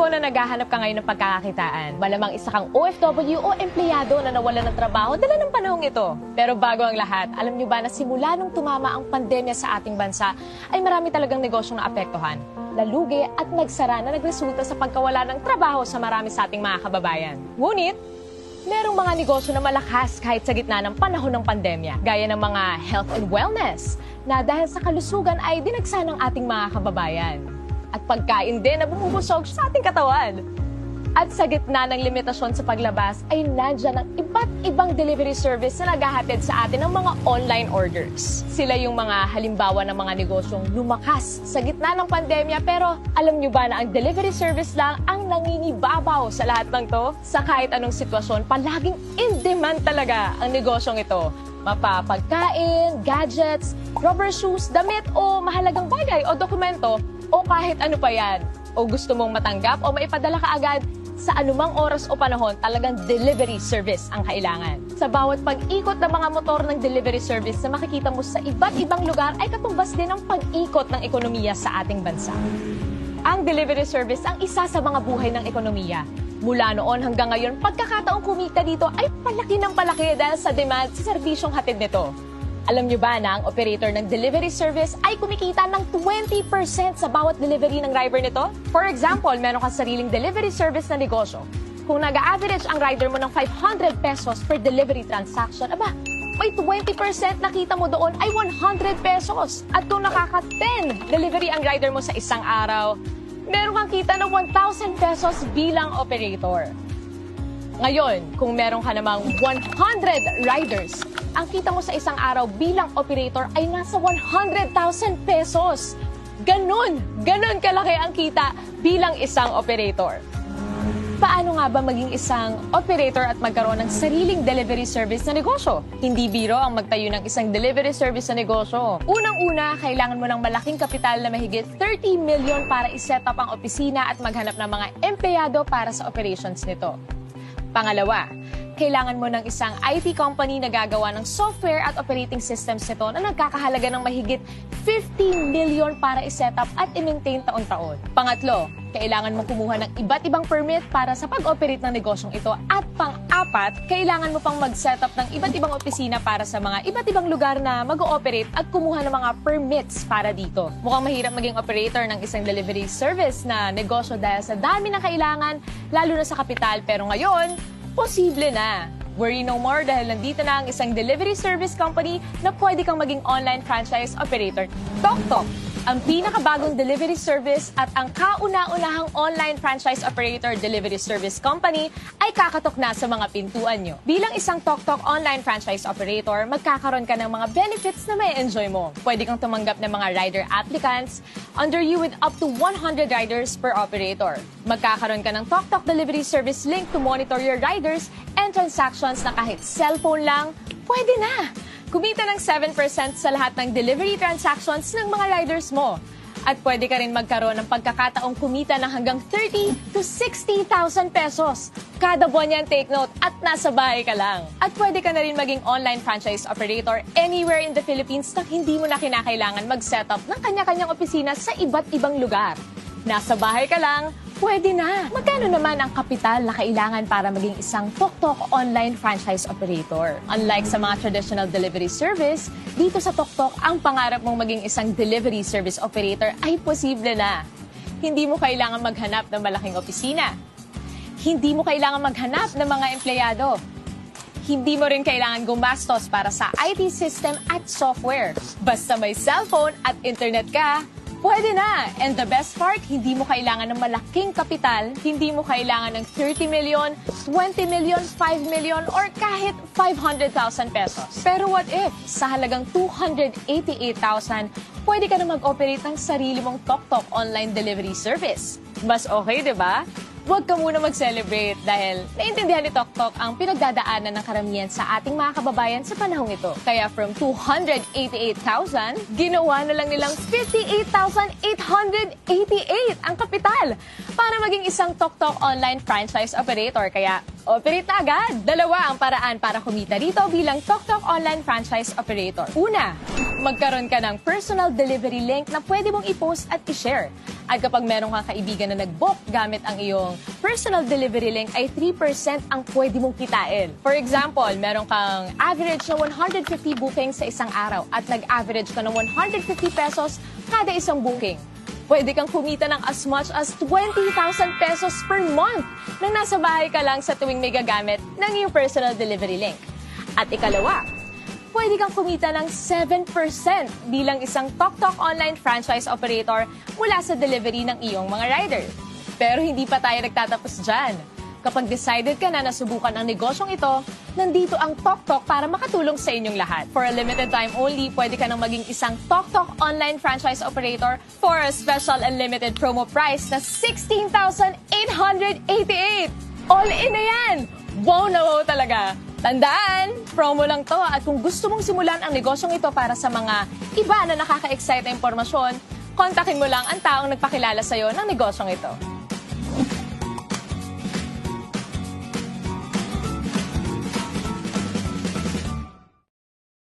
ko na naghahanap ka ngayon ng pagkakakitaan. Malamang isa kang OFW o empleyado na nawalan ng trabaho dala ng panahong ito. Pero bago ang lahat, alam nyo ba na simula nung tumama ang pandemya sa ating bansa, ay marami talagang negosyong naapektuhan, lalugi at nagsara na nagresulta sa pagkawala ng trabaho sa marami sa ating mga kababayan. Ngunit, merong mga negosyo na malakas kahit sa gitna ng panahon ng pandemya, gaya ng mga health and wellness, na dahil sa kalusugan ay dinagsa ng ating mga kababayan. At pagkain din na bumubusog sa ating katawan. At sa gitna ng limitasyon sa paglabas ay nandyan ang iba't ibang delivery service na naghahatid sa atin ng mga online orders. Sila yung mga halimbawa ng mga negosyong lumakas sa gitna ng pandemya, pero alam nyo ba na ang delivery service lang ang nangingibabaw sa lahat ng to? Sa kahit anong sitwasyon, palaging in demand talaga ang negosyong ito. Mapapagkain, gadgets, rubber shoes, damit o mahalagang bagay o dokumento o kahit ano pa yan. O gusto mong matanggap o maipadala ka agad, sa anumang oras o panahon, talagang delivery service ang kailangan. Sa bawat pag-ikot ng mga motor ng delivery service na makikita mo sa iba't ibang lugar ay katumbas din ang pag-ikot ng ekonomiya sa ating bansa. Ang delivery service ang isa sa mga buhay ng ekonomiya. Mula noon hanggang ngayon, pagkakataong kumita dito ay palaki ng palaki dahil sa demand sa serbisyong hatid nito. Alam nyo ba na ang operator ng delivery service ay kumikita ng 20% sa bawat delivery ng driver nito? For example, meron kang sariling delivery service na negosyo. Kung nag-average ang rider mo ng 500 pesos per delivery transaction, aba, may 20% na kita mo doon ay 100 pesos. At kung nakaka-10 delivery ang rider mo sa isang araw, meron kang kita ng 1,000 pesos bilang operator. Ngayon, kung meron ka namang 100 riders, ang kita mo sa isang araw bilang operator ay nasa 100,000 pesos. Ganon kalaki ang kita bilang isang operator. Paano nga ba maging isang operator at magkaroon ng sariling delivery service na negosyo? Hindi biro ang magtayo ng isang delivery service na negosyo. Unang-una, kailangan mo ng malaking kapital na mahigit 30 million para iset up ang opisina at maghanap ng mga empleyado para sa operations nito. Pangalawa, kailangan mo ng isang IT company na gagawa ng software at operating systems nito na nagkakahalaga ng mahigit 50 million para iset up at i-maintain taon-taon. Pangatlo, kailangan mo kumuha ng iba't ibang permit para sa pag-operate ng negosyong ito. At pang-apat, kailangan mo pang mag-set up ng iba't ibang opisina para sa mga iba't ibang lugar na mag-ooperate at kumuha ng mga permits para dito. Mukhang mahirap maging operator ng isang delivery service na negosyo dahil sa dami ng kailangan, lalo na sa kapital. Pero ngayon, posible na. Worry no more dahil nandito na ang isang delivery service company na pwede kang maging online franchise operator. TokTok, ang pinakabagong delivery service at ang kauna-unahang online franchise operator delivery service company ay kakatok na sa mga pintuan nyo. Bilang isang TokTok online franchise operator, magkakaroon ka ng mga benefits na may enjoy mo. Pwede kang tumanggap ng mga rider applicants under you with up to 100 riders per operator. Magkakaroon ka ng TokTok delivery service link to monitor your riders and transactions na kahit cellphone lang, pwede na! Kumita ng 7% sa lahat ng delivery transactions ng mga riders mo. At pwede ka rin magkaroon ng pagkakataong kumita ng hanggang 30 to 60,000 pesos. Kada buwan yan, take note, at nasa bahay ka lang. At pwede ka na rin maging online franchise operator anywhere in the Philippines na hindi mo na kinakailangan mag-set up ng kanya-kanyang opisina sa iba't ibang lugar. Nasa bahay ka lang, pwede na. Magkano naman ang kapital na kailangan para maging isang TokTok online franchise operator? Unlike sa mga traditional delivery service, dito sa TokTok, ang pangarap mong maging isang delivery service operator ay posible na. Hindi mo kailangan maghanap ng malaking opisina. Hindi mo kailangan maghanap ng mga empleyado. Hindi mo rin kailangan gumastos para sa IT system at software. Basta may cellphone at internet ka, pwede na! And the best part, hindi mo kailangan ng malaking kapital, hindi mo kailangan ng 30 million, 20 million, 5 million, or kahit 500,000 pesos. Pero what if, sa halagang 288,000, pwede ka na mag-operate ng sarili mong TokTok online delivery service? Mas okay, di ba? Huwag ka muna mag-celebrate dahil naintindihan ni TokTok ang pinagdadaanan ng karamihan sa ating mga kababayan sa panahong ito. Kaya from 288,000, ginawa na lang nilang 58,888 ang kapital para maging isang TokTok online franchise operator. Kaya Operate na agad! Dalawa ang paraan para kumita dito bilang TokTok Online Franchise Operator. Una, magkaroon ka ng personal delivery link na pwede mong i-post at i-share. At kapag meron kang kaibigan na nag-book gamit ang iyong personal delivery link ay 3% ang pwede mong kitain. For example, meron kang average na 150 bookings sa isang araw at nag-average ka ng 150 pesos kada isang booking. Pwede kang kumita ng as much as 20,000 pesos per month nang nasa bahay ka lang sa tuwing may gagamit ng iyong personal delivery link. At ikalawa, pwede kang kumita ng 7% bilang isang TokTok Online Franchise Operator mula sa delivery ng iyong mga rider. Pero hindi pa tayo nagtatapos dyan. Kapag decided ka na nasubukan ang negosyong ito, nandito ang TokTok para makatulong sa inyong lahat. For a limited time only, pwede ka nang maging isang TokTok Online Franchise Operator for a special and limited promo price na 16,888! All in na yan! Wow na wow talaga! Tandaan, promo lang to at kung gusto mong simulan ang negosyong ito para sa mga iba na nakaka-excite na impormasyon, kontakin mo lang ang taong nagpakilala sa'yo ng negosyong ito.